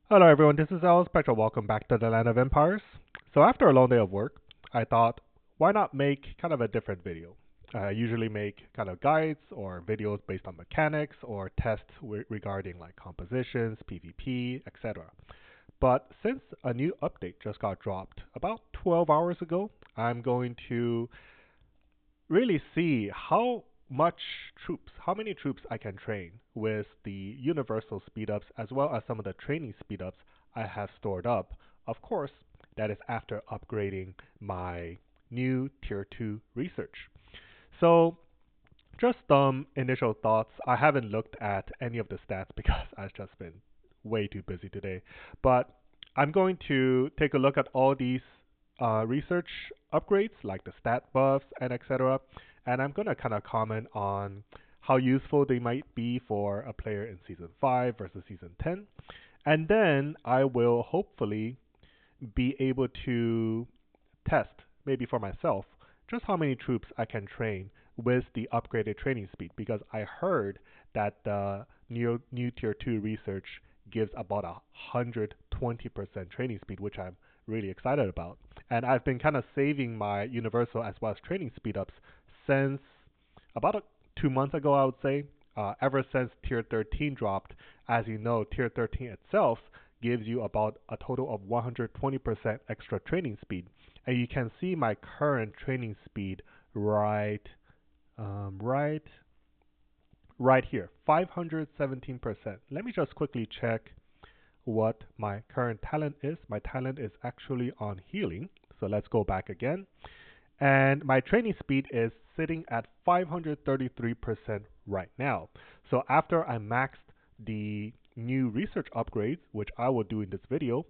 Hello everyone, this is Alice Petra. Welcome back to the Land of Empires. So after a long day of work, I thought, why not make kind of a different video? I usually make kind of guides or videos based on mechanics or tests regarding like compositions, PvP, etc. But since a new update just got dropped about 12 hours ago, I'm going to really see how many troops I can train with the universal speedups as well as some of the training speedups I have stored up. Of course, that is after upgrading my new tier 2 research. So, just some initial thoughts. I haven't looked at any of the stats because I've just been way too busy today. But I'm going to take a look at all these research upgrades, like the stat buffs and etc. And I'm going to kind of comment on how useful they might be for a player in Season 5 versus Season 10. And then I will hopefully be able to test, maybe for myself, just how many troops I can train with the upgraded training speed because I heard that the new tier 2 research gives about 120% training speed, which I'm really excited about. And I've been kind of saving my universal as well as training speed ups since about 2 months ago, I would say. Ever since tier 13 dropped, as you know, tier 13 itself gives you about a total of 120% extra training speed. And you can see my current training speed right, um, right, right here, 517%. Let me just quickly check what my current talent is. My talent is actually on healing. So let's go back again. And my training speed is sitting at 533% right now. So after I maxed the new research upgrades, which I will do in this video,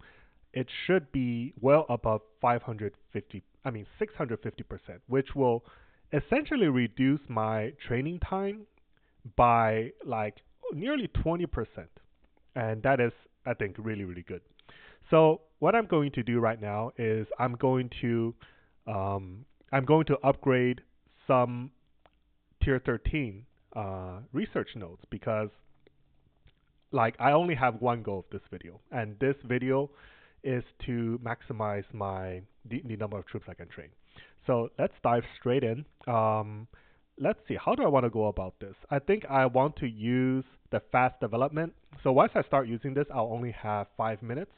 it should be well above 650%, which will essentially reduce my training time by like nearly 20%. And that is, I think, really, really good. So what I'm going to do right now is I'm going to upgrade some tier 13 research nodes because like I only have one goal of this video, and this video is to maximize the number of troops I can train. So let's dive straight in. Let's see, how do I want to go about this? I think I want to use the fast development. So once I start using this, I'll only have 5 minutes.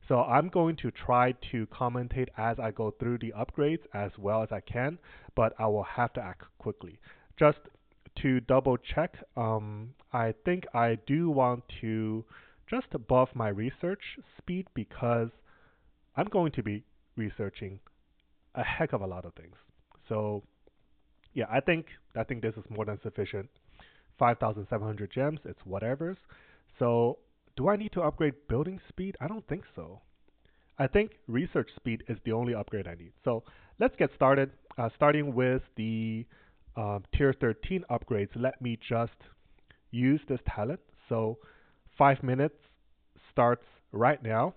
So I'm going to try to commentate as I go through the upgrades as well as I can, but I will have to act quickly. Just to double check, I think I do want to just buff my research speed because I'm going to be researching a heck of a lot of things. So yeah, I think this is more than sufficient. 5,700 gems, it's whatever's. So do I need to upgrade building speed? I don't think so. I think research speed is the only upgrade I need. So let's get started. Starting with the tier 13 upgrades, let me just use this talent. So 5 minutes starts right now.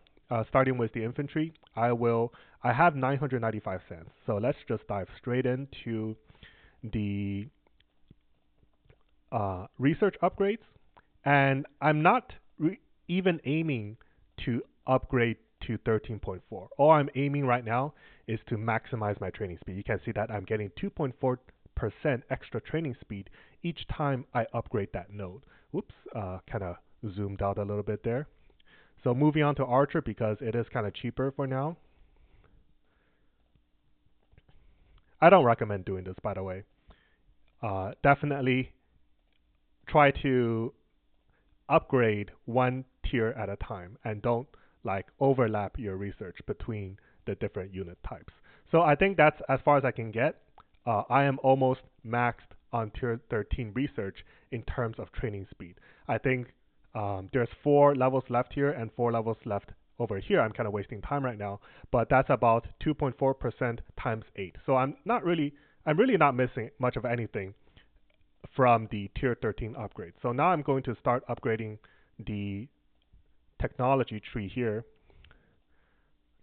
Starting with the infantry, I have 995 cents. So let's just dive straight into the research upgrades. And I'm not even aiming to upgrade to 13.4. All I'm aiming right now is to maximize my training speed. You can see that I'm getting 2.4% extra training speed each time I upgrade that node. Whoops, kind of zoomed out a little bit there. So moving on to Archer because it is kind of cheaper for now. I don't recommend doing this, by the way. Definitely try to upgrade one tier at a time and don't like overlap your research between the different unit types. So I think that's as far as I can get. I am almost maxed on tier 13 research in terms of training speed. I think there's 4 levels left here and 4 levels left over here. I'm kind of wasting time right now, but that's about 2.4% times 8. So I'm really not missing much of anything from the tier 13 upgrade. So now I'm going to start upgrading the technology tree here.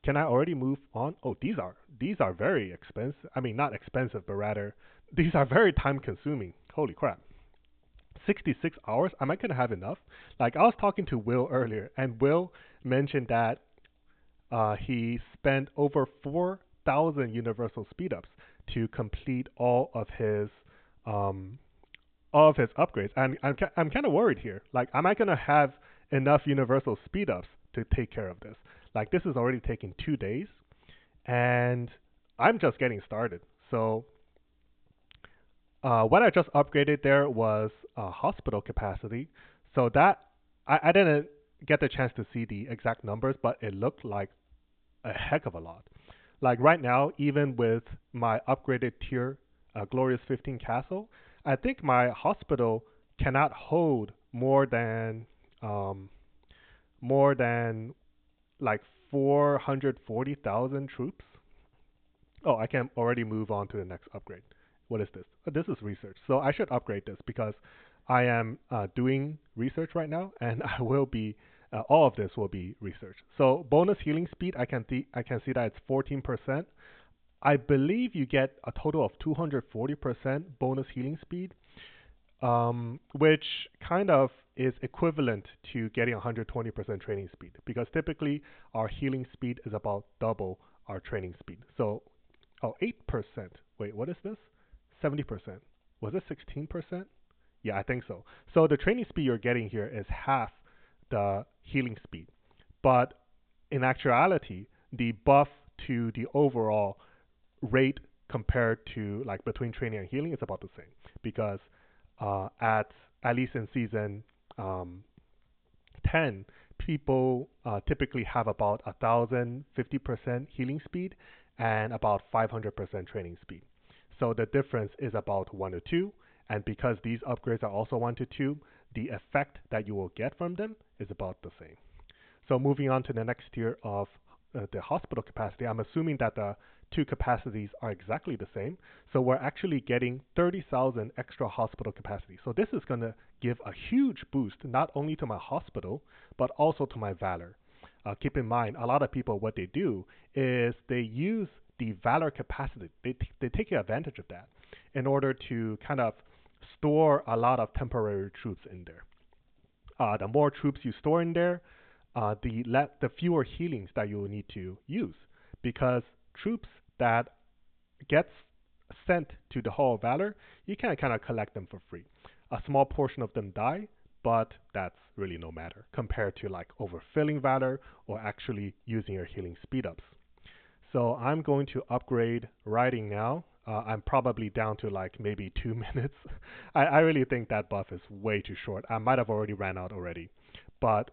Can I already move on? Oh, these are very expensive. I mean, not expensive, but rather these are very time consuming. Holy crap. 66 hours? Am I going to have enough? Like I was talking to Will earlier, and Will mentioned that he spent over 4,000 universal speedups to complete um, all of his upgrades. And I'm kind of worried here. Like, am I gonna have enough universal speedups to take care of this? Like, this is already taking 2 days, and I'm just getting started. So what I just upgraded there was hospital capacity. So that I didn't get the chance to see the exact numbers, but it looked like a heck of a lot. Like right now, even with my upgraded tier, Glorious 15 Castle, I think my hospital cannot hold um, more than like 440,000 troops. Oh, I can already move on to the next upgrade. What is this? This is research. So I should upgrade this because I am doing research right now, and I will be all of this will be research. So bonus healing speed, I can see that it's 14%. I believe you get a total of 240% bonus healing speed, which kind of is equivalent to getting 120% training speed because typically our healing speed is about double our training speed. So, 8%. Wait, what is this? 70%. Was it 16%? Yeah, I think so. So the training speed you're getting here is half the healing speed. But in actuality, the buff to the overall rate compared to like between training and healing is about the same because at least in season um, 10, people typically have about 1,050% healing speed and about 500% training speed. So the difference is about 1 to 2. And because these upgrades are also 1 to 2, the effect that you will get from them is about the same. So moving on to the next tier of the hospital capacity, I'm assuming that the two capacities are exactly the same. So we're actually getting 30,000 extra hospital capacity. So this is going to give a huge boost not only to my hospital, but also to my valor. Keep in mind, a lot of people, what they do is they use the valor capacity. They take advantage of that in order to kind of store a lot of temporary troops in there. The more troops you store in there, the fewer healings that you will need to use, because troops that gets sent to the Hall of Valor, you can kind of collect them for free. A small portion of them die, but that's really no matter compared to like overfilling Valor or actually using your healing speed ups. So I'm going to upgrade writing now. I'm probably down to like maybe 2 minutes. I really think that buff is way too short. I might have already ran out already. But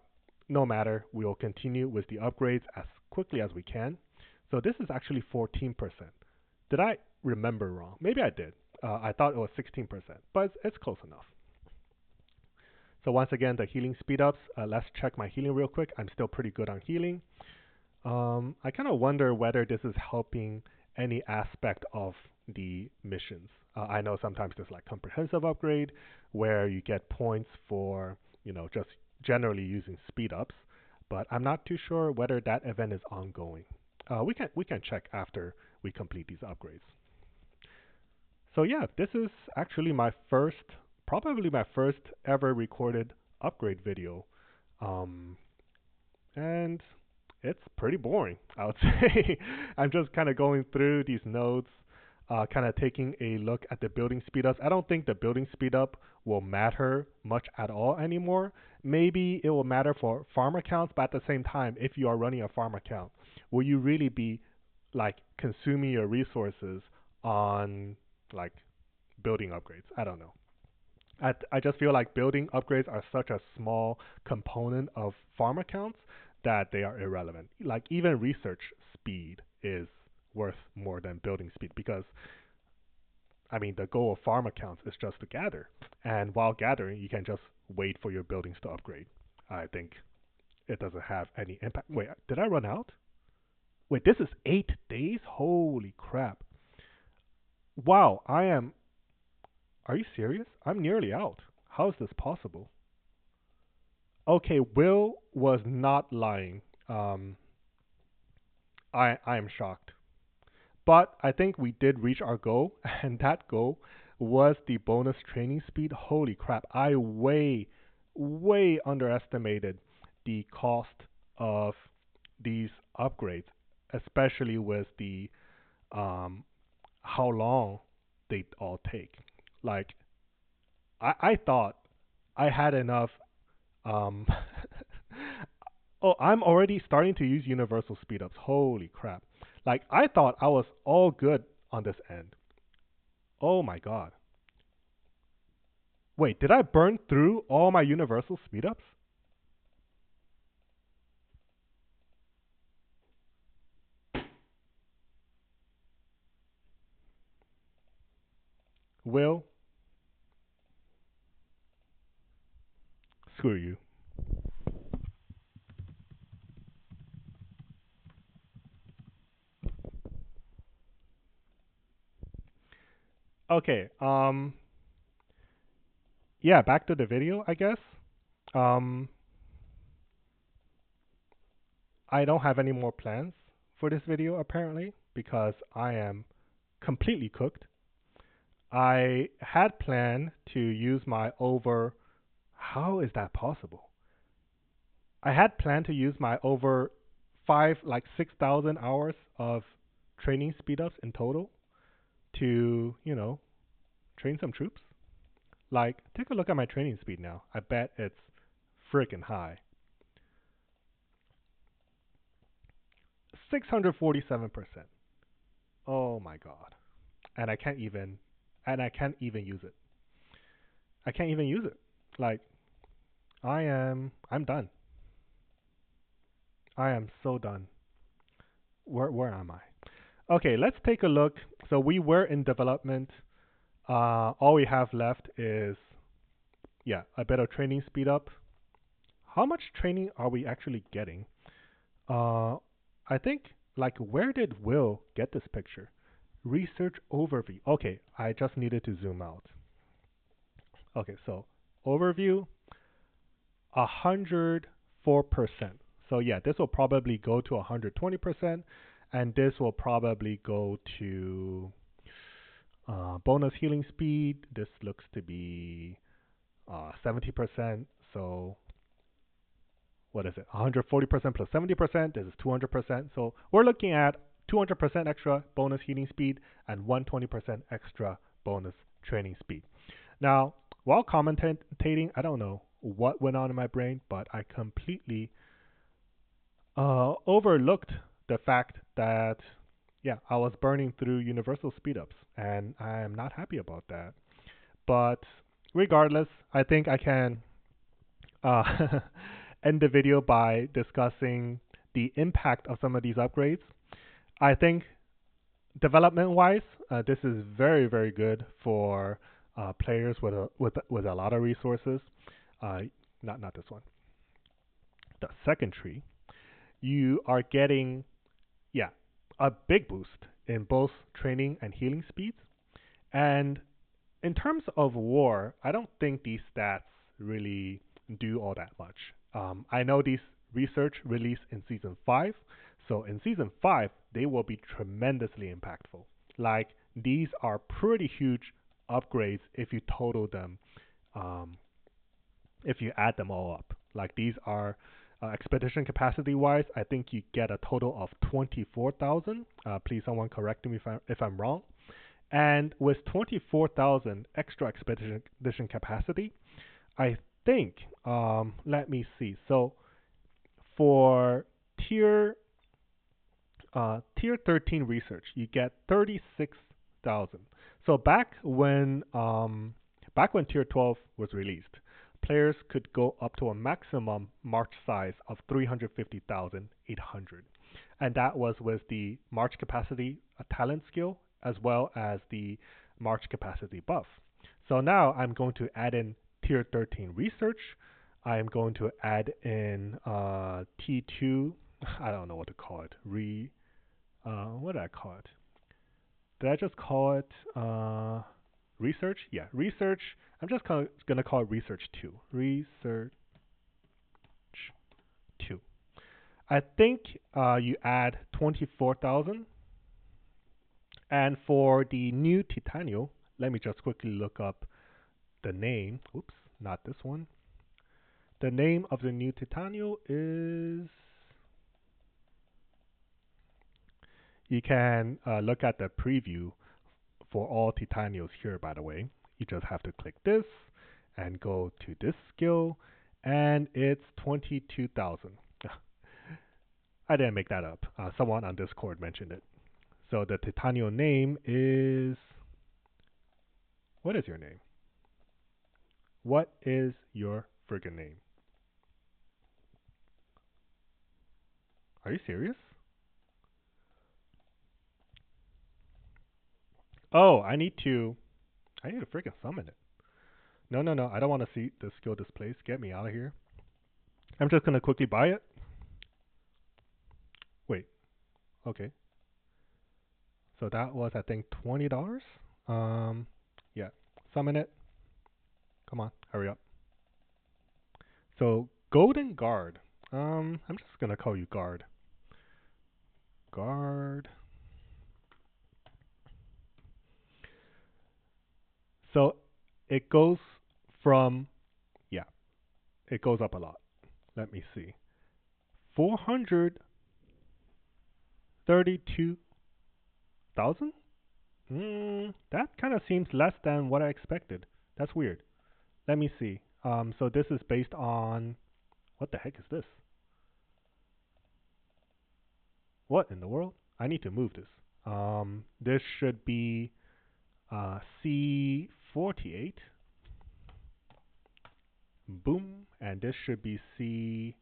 no matter, we'll continue with the upgrades as quickly as we can. So this is actually 14%. Did I remember wrong? Maybe I did. I thought it was 16%, but it's close enough. So once again, the healing speed ups. Let's check my healing real quick. I'm still pretty good on healing. I kind of wonder whether this is helping any aspect of the missions. I know sometimes there's like comprehensive upgrade where you get points for, just generally using speed ups, but I'm not too sure whether that event is ongoing. We can check after we complete these upgrades. So yeah, this is actually probably my first ever recorded upgrade video. Um, and it's pretty boring, I would say. I'm just kind of going through these nodes, kind of taking a look at the building speed ups. I don't think the building speed up will matter much at all anymore. Maybe it will matter for farm accounts, but at the same time, if you are running a farm account, will you really be like consuming your resources on like building upgrades? I don't know. I just feel like building upgrades are such a small component of farm accounts that they are irrelevant. Like even research speed is worth more than building speed because I mean the goal of farm accounts is just to gather, and while gathering you can just wait for your buildings to upgrade. I think it doesn't have any impact. Wait, did I run out? Wait, this is 8 days? Holy crap! Wow, I am. Are you serious? I'm nearly out. How is this possible? Okay, Will was not lying. Um, I am shocked. But I think we did reach our goal, and that goal was the bonus training speed. Holy crap! I way underestimated the cost of these upgrades, especially with the um, how long they all take. Like I thought I had enough. Um, oh, I'm already starting to use universal speedups. Holy crap! Like I thought I was all good on this end. Oh my god! Wait, did I burn through all my universal speedups? Will, screw you. Okay. Yeah, back to the video, I guess. Um, I don't have any more plans for this video apparently because I am completely cooked. I had planned to use my over. How is that possible? I had planned to use my over five, like 6,000 hours of training speedups in total to, train some troops. Like, take a look at my training speed now. I bet it's freaking high. 647%. Oh my god. And I can't even use it. I can't even use it. Like, I'm done. I am so done. Where am I? Okay, let's take a look. So we were in development. All we have left is, yeah, a bit of training speed up. How much training are we actually getting? Uh, I think, like, where did Will get this picture? Research overview. Okay, I just needed to zoom out. Okay, so overview, 104%. So yeah, this will probably go to 120%, and this will probably go to bonus healing speed. This looks to be 70%. So what is it? 140% plus 70%. This is 200%. So we're looking at 200% extra bonus healing speed and 120% extra bonus training speed. Now, while commentating, I don't know what went on in my brain, but I completely overlooked the fact that, yeah, I was burning through universal speedups, and I am not happy about that. But regardless, I think I can uh, end the video by discussing the impact of some of these upgrades. I think development-wise, this is very, very good for players with a lot of resources. Uh, not this one. The second tree, you are getting, yeah, a big boost in both training and healing speeds. And in terms of war, I don't think these stats really do all that much. I know these research released in season 5, so in season 5, they will be tremendously impactful. Like, these are pretty huge upgrades if you total them, um, if you add them all up. Like, these are expedition capacity wise, I think you get a total of 24,000. Please, someone correct me if I'm wrong. And with 24,000 extra expedition capacity, I think, let me see. So for tier tier 13 research, you get 36,000. So back when tier 12 was released, players could go up to a maximum march size of 350,800. And that was with the march capacity talent skill as well as the march capacity buff. So now I'm going to add in tier 13 research. I'm going to add in T2. I don't know what to call it. What did I call it? Did I just call it research? Yeah, research. I'm just going to call it research 2. Research 2. I think you add 24,000. And for the new Titanio, let me just quickly look up the name. Oops, not this one. The name of the new Titanio is You can look at the preview for all titanials here, by the way. You just have to click this and go to this skill, and it's 22,000. I didn't make that up. Someone on Discord mentioned it. So the titanial name is. What is your name? What is your friggin' name? Are you serious? Oh, I need to freaking summon it. No, no, no. I don't want to see the skill displays. Get me out of here. I'm just gonna quickly buy it. Wait. Okay. So that was, I think, $20. Yeah. Summon it. Come on, hurry up. So Golden Guard. I'm just gonna call you Guard. Guard. So it goes from, yeah, it goes up a lot. Let me see. 432,000? That kind of seems less than what I expected. That's weird. Let me see. So this is based on, what the heck is this? What in the world? I need to move this. This should be C48. Boom. And this should be C49.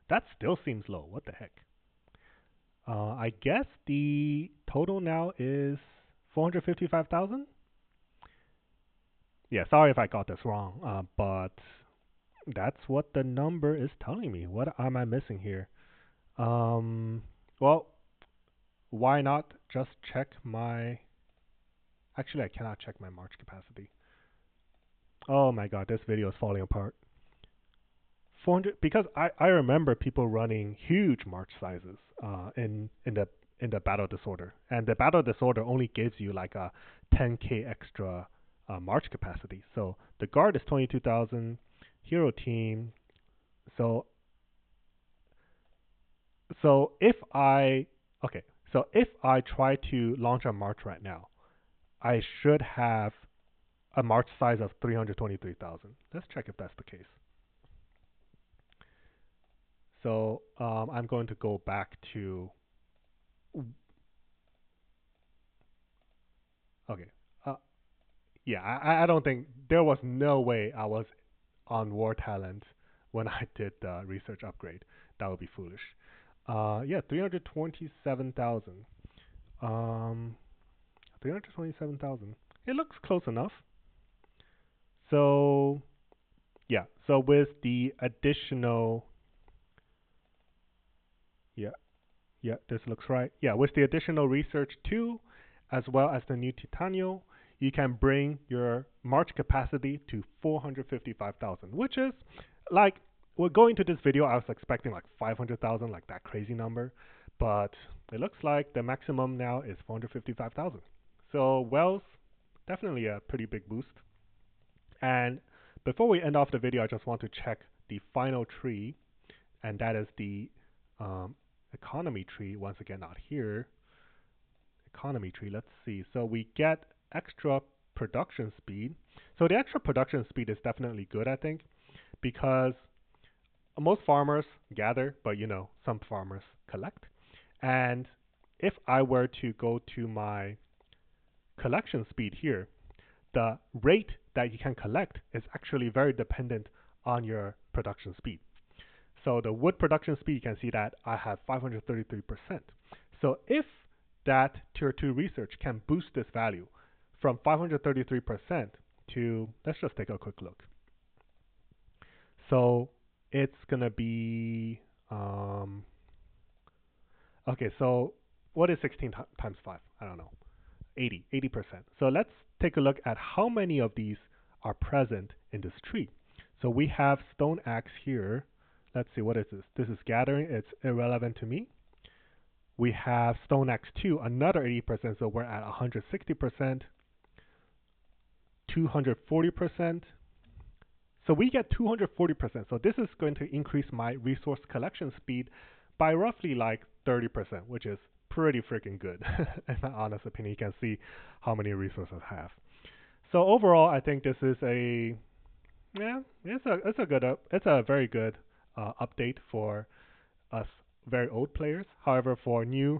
That still seems low. What the heck? I guess the total now is 455,000. Yeah, sorry if I got this wrong, but that's what the number is telling me. What am I missing here? Well, why not just check my... Actually, I cannot check my March capacity. Oh my god, this video is falling apart. 400, because I remember people running huge March sizes in the battle disorder, and the battle disorder only gives you like a 10k extra March capacity. So the guard is 22,000, hero team. So if I try to launch a March right now, I should have a March size of 323,000. Let's check if that's the case. So I'm going to go back to. Okay. Yeah, I don't think there was no way I was on War Talent when I did the research upgrade. That would be foolish. Yeah, 327,000. 327,000. It looks close enough. So yeah, so with the additional, yeah, yeah, this looks right. Yeah, with the additional research too, as well as the new Titanial, you can bring your March capacity to 455,000, which is like, well, going to this video, I was expecting like 500,000, like that crazy number, but it looks like the maximum now is 455,000. So Wells, definitely a pretty big boost. And before we end off the video, I just want to check the final tree, and that is the economy tree. Once again, not here. Economy tree. Let's see. So we get extra production speed. So the extra production speed is definitely good, I think, because most farmers gather, but some farmers collect. And if I were to go to my collection speed here, the rate that you can collect is actually very dependent on your production speed. So the wood production speed, you can see that I have 533%. So if that tier 2 research can boost this value from 533% to, let's just take a quick look. So it's going to be, okay, so what is 16 times 5? I don't know. 80%. So let's take a look at how many of these are present in this tree. So we have stone axe here. Let's see, what is this? This is gathering. It's irrelevant to me. We have stone axe 2, another 80%, so we're at 160%, 240%. So we get 240%. So this is going to increase my resource collection speed by roughly like 30%, which is pretty freaking good. In my honest opinion, you can see how many resources I have. So overall, I think this is a yeah, it's a very good update for us very old players. However, for new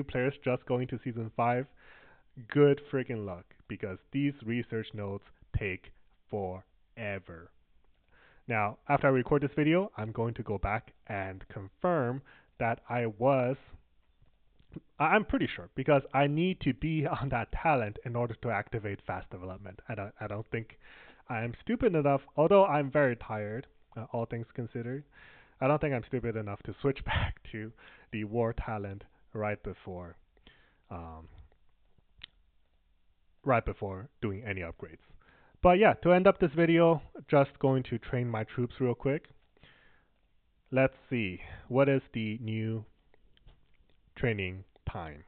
players just going to season 5, good freaking luck because these research nodes take forever. Now, after I record this video, I'm going to go back and confirm that I'm pretty sure because I need to be on that talent in order to activate fast development. I don't think I am stupid enough, although I'm very tired, all things considered. I don't think I'm stupid enough to switch back to the war talent right before um, right before doing any upgrades. But yeah, to end up this video, just going to train my troops real quick. Let's see, what is the new training time?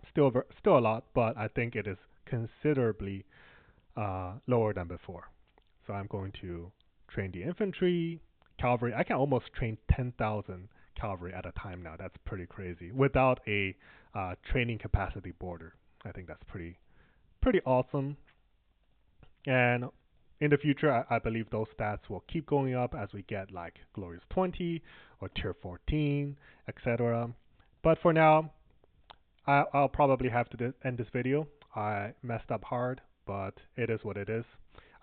Still a lot, but I think it is considerably lower than before. So I'm going to train the infantry, cavalry. I can almost train 10,000 cavalry at a time now. That's pretty crazy without a training capacity border. I think that's pretty awesome. And in the future, I believe those stats will keep going up as we get like Glorious 20 or Tier 14, etc. But for now, I'll probably have to end this video. I messed up hard, but it is what it is.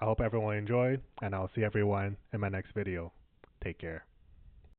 I hope everyone enjoyed, and I'll see everyone in my next video. Take care.